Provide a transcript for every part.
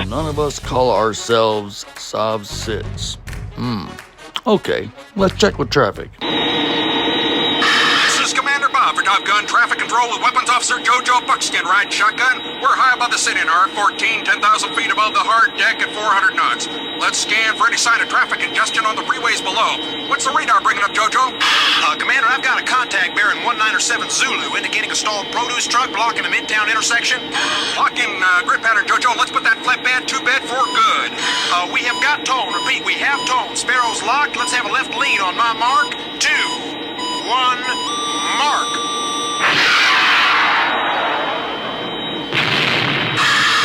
none of us call ourselves Sovcits. Okay, let's check with traffic. This is Commander Bob for Top Gun Traffic Control with Weapons Officer JoJo Buckskin riding shotgun. We're high above the city in R14, 10,000 feet above the hard deck at 400 knots. Let's scan for any sign of traffic congestion on the freeways below. What's the radar bringing up, JoJo? Commander, I've got a contact bearing 197 Zulu indicating a stalled produce truck blocking a midtown intersection. Locking grid pattern, JoJo. Let's put that flatbed 2-bed for good. We have got tone. Repeat, we have tone. Sparrow's locked. Let's have a left lead on my mark. 2, 1, mark.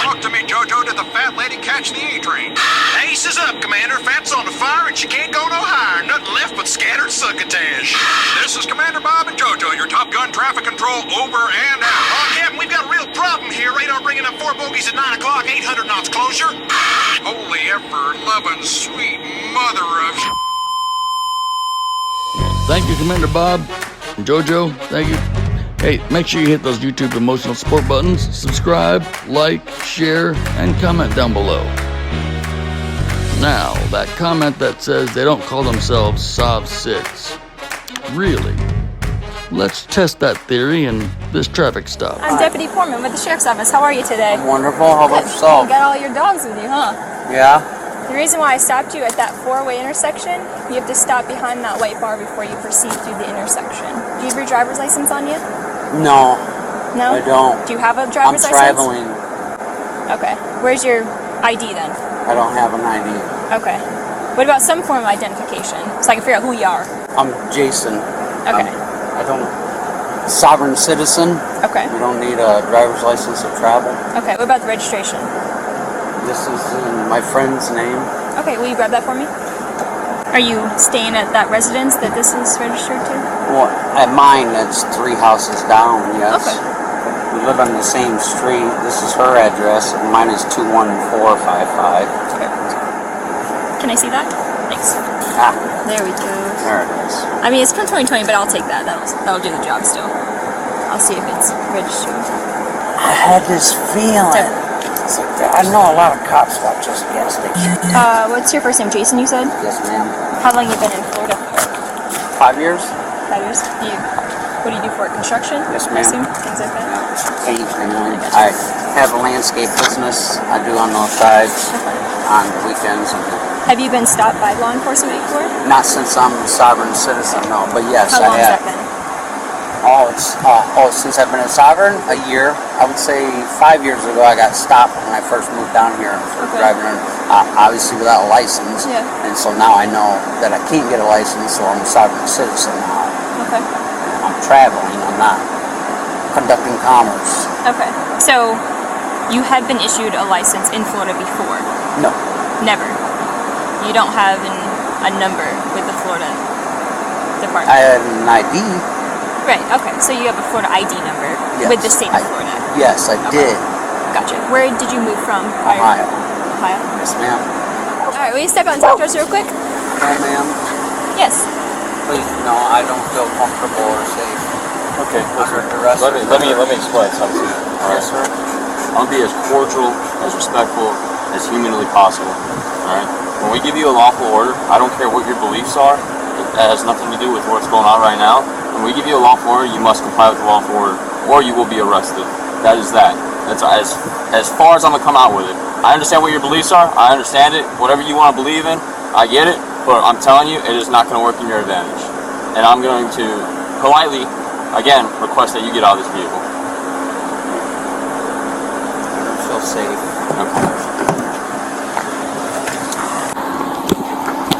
Talk to me, JoJo. Did the fat lady catch the E-train? Ace is up, Commander. Fat's on the fire and she can't go no higher. Nothing left but scattered succotash. This is Commander Bob and JoJo, your Top Gun Traffic Control over and out. Captain, we've got a real problem here. Radar bringing up 4 bogies at 9 o'clock, 800 knots closure. Holy ever-loving sweet mother of... Thank you, Commander Bob. And JoJo, thank you. Hey, make sure you hit those YouTube emotional support buttons, subscribe, like, share, and comment down below. Now, that comment that says they don't call themselves Sovcits. Really? Let's test that theory in this traffic stop. I'm Deputy Foreman with the Sheriff's Office. How are you today? Wonderful. How about yourself? You got all your dogs with you, huh? Yeah. The reason why I stopped you at that 4-way intersection, you have to stop behind that white bar before you proceed through the intersection. Do you have your driver's license on you? No. No? I don't. Do you have a driver's license? I'm traveling. Okay. Where's your ID then? I don't have an ID. Okay. What about some form of identification, so I can figure out who you are? I'm Jason. Okay. I don't... Sovereign citizen. Okay. You don't need a driver's license to travel. Okay. What about the registration? This is in my friend's name. Okay. Will you grab that for me? Are you staying at that residence that this is registered to? Well, at mine, it's 3 houses down, yes. Okay. We live on the same street. This is her address, and mine is 21455. Perfect. Can I see that? Thanks. Ah. There we go. There it is. I mean, it's from 2020, but I'll take that. That'll do the job still. I'll see if it's registered. I had this feeling. It's like, I know a lot of cops watch this gas station. What's your first name? Jason, you said? Yes, ma'am. How long you been in Florida? 5 years? 5 years? What do you do for it? Construction? Yes, I ma'am. assume? Things like that? Occasionally. I have a landscape business. I do on those sides, on the weekends. Have you been stopped by law enforcement before? Not since I'm a sovereign citizen, no. But yes, How long I have. has that been? Since I've been a sovereign, a year. I would say 5 years ago I got stopped when I first moved down here for driving, obviously without a license. Yeah. And so now I know that I can't get a license, so I'm a sovereign citizen now. Okay. I'm traveling, I'm not conducting commerce. Okay. So, you had been issued a license in Florida before? No. Never? You don't have a number with the Florida Department? I had an ID. Right, okay. So you have a Florida ID number with the state of Florida? Yes, I did. Gotcha. Where did you move from? Ohio. Ohio? Yes, ma'am. Alright, will you step out and talk to us real quick? Okay, ma'am. Yes. Please, no, I don't feel comfortable or safe. Okay, let me explain something. Yes, sir. I'll be as cordial, as respectful, as humanly possible. Alright? When we give you a lawful order, I don't care what your beliefs are. That has nothing to do with what's going on right now. When we give you a lawful order, you must comply with the lawful order, or you will be arrested. That is that. That's as far as I'm gonna come out with it. I understand what your beliefs are. I understand it. Whatever you want to believe in, I get it. But I'm telling you, it is not going to work in your advantage. And I'm going to politely, again, request that you get out of this vehicle. I feel safe. Okay.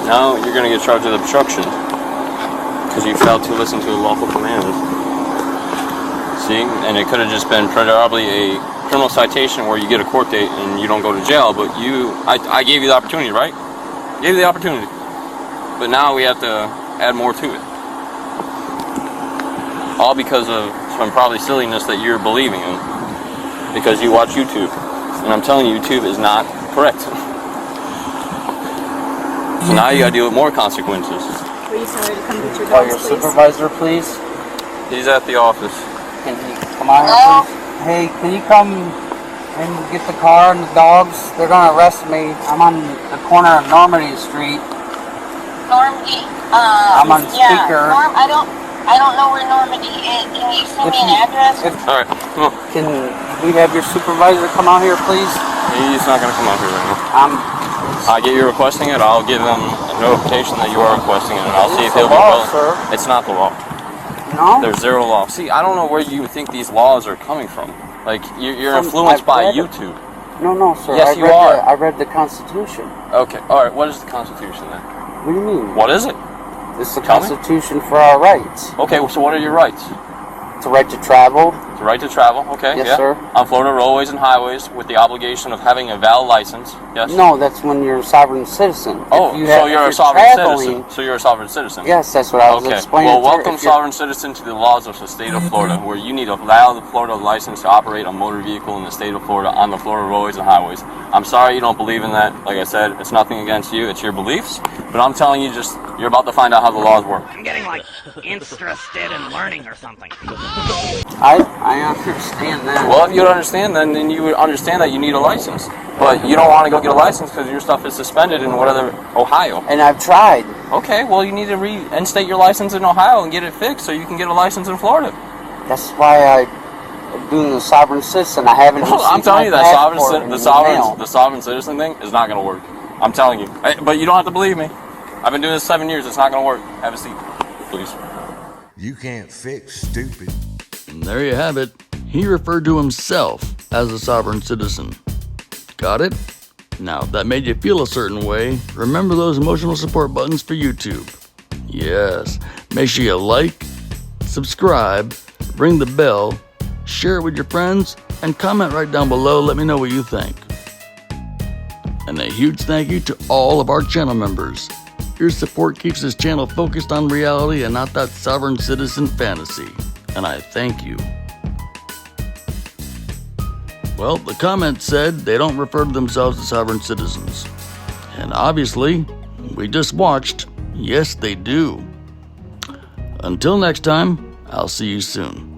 Now you're going to get charged with obstruction because you failed to listen to a lawful command. See? And it could have just been probably a criminal citation where you get a court date and you don't go to jail, but I gave you the opportunity, right? Gave you the opportunity. But now we have to add more to it. All because of some probably silliness that you're believing in. Because you watch YouTube. And I'm telling you, YouTube is not correct. So now you gotta deal with more consequences. Will you tell her to come get your Call dogs, your please? supervisor, please. He's at the office. Can you come out here, please? Hey, can you come and get the car and the dogs. They're gonna arrest me. I'm on the corner of Normandy Street. Normandy. I'm on speaker. I don't know where Normandy is. Can you send me an address? All right, come on. Can we have your supervisor come out here, please? He's not gonna come out here right now. I get you requesting it. I'll give him a notification that you are requesting it, and I'll see if he'll be willing. Sir. It's not the law. No. There's zero law. See, I don't know where you think these laws are coming from. Like you're influenced by YouTube. No, sir. Yes, you are. I read the Constitution. Okay. All right. What is the Constitution then? What do you mean? What is it? It's the Tell me. Constitution for our rights. Okay. So what are your rights? The right to travel. The right to travel. Okay. Yes, yeah. sir. On Florida roadways and highways with the obligation of having a valid license. Yes. No, that's when you're a sovereign citizen. Oh, so you're a sovereign citizen. So you're a sovereign citizen. Yes, that's what I was explaining. Well, welcome, sovereign citizen, to the laws of the state of Florida, where you need a valid Florida license to operate a motor vehicle in the state of Florida on the Florida roadways and highways. I'm sorry you don't believe in that. Like I said, it's nothing against you. It's your beliefs. But I'm telling you, you're about to find out how the laws work. I'm getting, like, interested in learning or something. I understand that. Well, if you don't understand, then you would understand that you need a license. But you don't want to go get a license because your stuff is suspended in whatever, Ohio. And I've tried. Okay, well, you need to reinstate your license in Ohio and get it fixed so you can get a license in Florida. That's why I'm doing the sovereign citizen. I haven't received I'm telling you my that passport the sovereign citizen thing is not going to work. I'm telling you. But you don't have to believe me. I've been doing this 7 years. It's not going to work. Have a seat, please. You can't fix stupid. And there you have it. He referred to himself as a sovereign citizen. Got it? Now, if that made you feel a certain way, remember those emotional support buttons for YouTube. Yes, make sure you like, subscribe, ring the bell, share it with your friends, and comment right down below. Let me know what you think. And a huge thank you to all of our channel members. Your support keeps this channel focused on reality and not that sovereign citizen fantasy. And I thank you. Well, the comments said they don't refer to themselves as sovereign citizens. And obviously, we just watched, yes they do. Until next time, I'll see you soon.